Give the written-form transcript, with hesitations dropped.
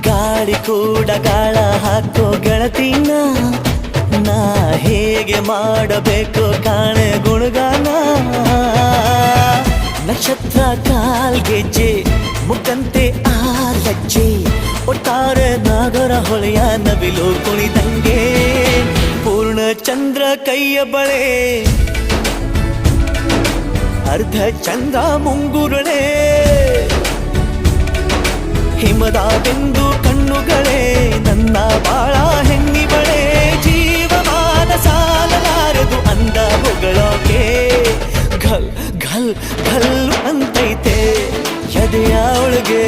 ಗಾಳಿ ಕೂಡ ಗಾಳ ಹಾಕೋ ಗೆಳತಿನ ನಾ ಹೇಗೆ ಮಾಡಬೇಕು ಕಾಣೆ ಗುಣಗಾನ ನಕ್ಷತ್ರ ಕಾಲ್ಗೆಜ್ಜೆ ಮುಖಂತೆ ಆಲಜ್ಜೆ ಒಟ್ಟಾರೆ ನಾಗರ ಹೊಳೆಯ ನವಿಲು ಕುಣಿದಂಗೆ ಪೂರ್ಣ ಚಂದ್ರ ಕೈಯ ಬಳೆ ಅರ್ಧ ಚಂದ್ರ ಮುಂಗುರುಳೆ ಹಿಮದ ಬಿಂದು ಕಣ್ಣುಗಳೇ ನನ್ನ ಬಾಳ ಹೆಣ್ಣಿಬಳೆ ಜೀವಮಾನ ಸಾಲಲಾರದು ಅಂದ ಹೊಗಳೋಕೆ ಘಲ್ ಘಲ್ ಘಲ್ ಅಂತೈತೆ ಎದೆಯ ಒಳಗೆ